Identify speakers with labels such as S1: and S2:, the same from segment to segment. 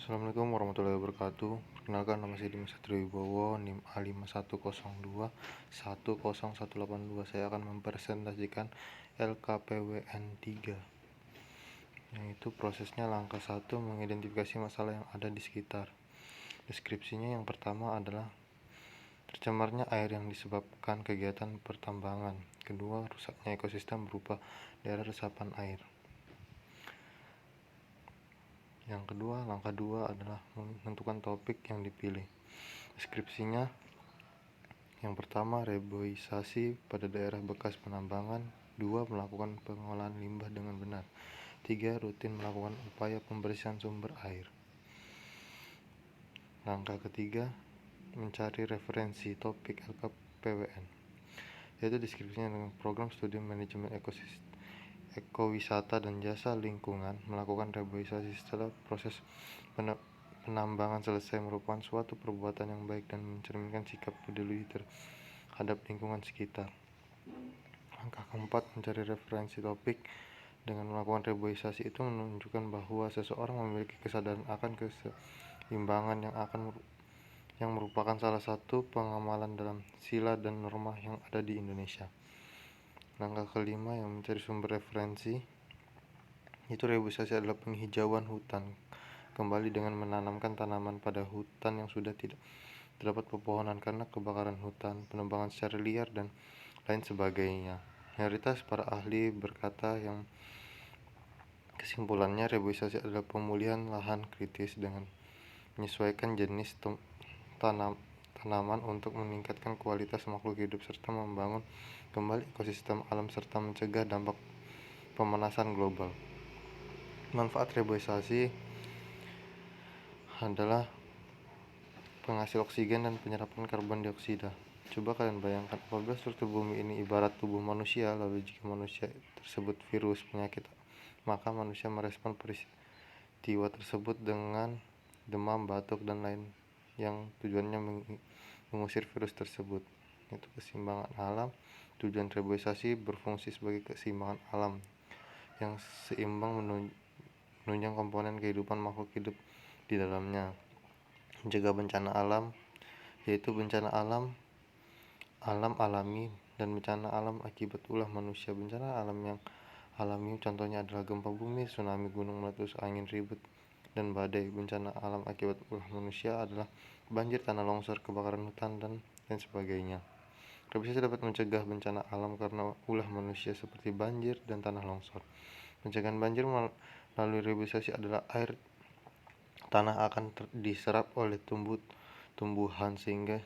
S1: Assalamualaikum warahmatullahi wabarakatuh. Perkenalkan, nama saya Dimas Satriwibowo, NIM A5102100182. Saya akan mempresentasikan LKPWN 3, yaitu prosesnya. Langkah 1, mengidentifikasi masalah yang ada di sekitar. Deskripsinya yang pertama adalah tercemarnya air yang disebabkan kegiatan pertambangan. Kedua, rusaknya ekosistem berupa daerah resapan air. Langkah 2 adalah menentukan topik yang dipilih. Deskripsinya yang pertama, reboisasi pada daerah bekas penambangan. 2, melakukan pengolahan limbah dengan benar. 3, rutin melakukan upaya pembersihan sumber air. Langkah ketiga, mencari referensi topik LKPWN, yaitu deskripsinya dengan program studi manajemen ekowisata dan jasa lingkungan. Melakukan reboisasi setelah proses penambangan selesai merupakan suatu perbuatan yang baik dan mencerminkan sikap peduli terhadap lingkungan sekitar. Langkah keempat, mencari referensi topik. Dengan melakukan reboisasi itu menunjukkan bahwa seseorang memiliki kesadaran akan keseimbangan yang merupakan salah satu pengamalan dalam sila dan norma yang ada di Indonesia. Langkah kelima, yang mencari sumber referensi, itu reboisasi adalah penghijauan hutan kembali dengan menanamkan tanaman pada hutan yang sudah tidak terdapat pepohonan karena kebakaran hutan, penebangan secara liar, dan lain sebagainya. Mayoritas para ahli berkata yang kesimpulannya, reboisasi adalah pemulihan lahan kritis dengan menyesuaikan jenis tanaman untuk meningkatkan kualitas makhluk hidup serta membangun kembali ekosistem alam serta mencegah dampak pemanasan global. Manfaat reboisasi adalah penghasil oksigen dan penyerapan karbon dioksida. Coba kalian bayangkan, apabila struktur bumi ini ibarat tubuh manusia, lalu jika manusia tersebut virus penyakit, maka manusia merespon peristiwa tersebut dengan demam, batuk, dan lain yang tujuannya mengusir virus tersebut. Itu keseimbangan alam. Tujuan reboisasi berfungsi sebagai keseimbangan alam yang seimbang, menunjang komponen kehidupan makhluk hidup di dalamnya. Mencegah bencana alam, yaitu bencana alam alami dan bencana alam akibat ulah manusia. Bencana alam yang alami contohnya adalah gempa bumi, tsunami, gunung meletus, angin ribut, dan badai. Bencana alam akibat ulah manusia adalah banjir, tanah longsor, kebakaran hutan, dan lain sebagainya. Reboisasi dapat mencegah bencana alam karena ulah manusia seperti banjir dan tanah longsor. Pencegahan banjir melalui reboisasi adalah air tanah akan diserap oleh tumbuhan sehingga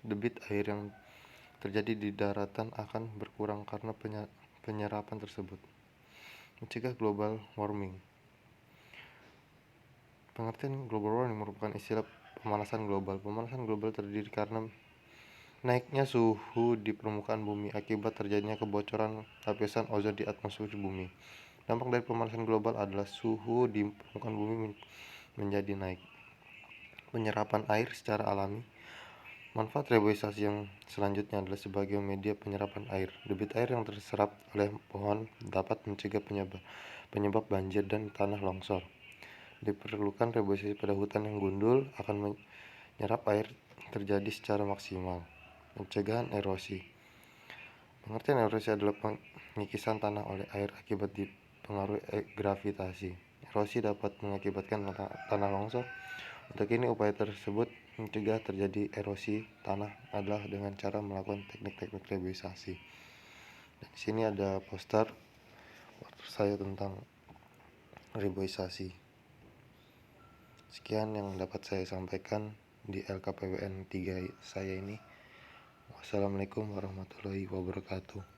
S1: debit air yang terjadi di daratan akan berkurang karena penyerapan tersebut. Mencegah global warming. Pengertian global warming merupakan istilah pemanasan global. Pemanasan global terdiri karena naiknya suhu di permukaan bumi akibat terjadinya kebocoran lapisan ozon di atmosfer bumi. Dampak dari pemanasan global adalah suhu di permukaan bumi menjadi naik. Penyerapan air secara alami. Manfaat reboisasi yang selanjutnya adalah sebagai media penyerapan air. Debit air yang terserap oleh pohon dapat mencegah penyebab banjir dan tanah longsor. Diperlukan reboisasi pada hutan yang gundul akan menyerap air terjadi secara maksimal. Pencegahan erosi. Pengertian erosi adalah pengikisan tanah oleh air akibat dipengaruhi gravitasi. Erosi dapat mengakibatkan tanah longsor. Untuk ini, upaya tersebut mencegah terjadi erosi tanah adalah dengan cara melakukan teknik-teknik reboisasi. Dan di sini ada poster saya tentang reboisasi. Sekian yang dapat saya sampaikan di LKPWN 3 saya ini. Wassalamualaikum warahmatullahi wabarakatuh.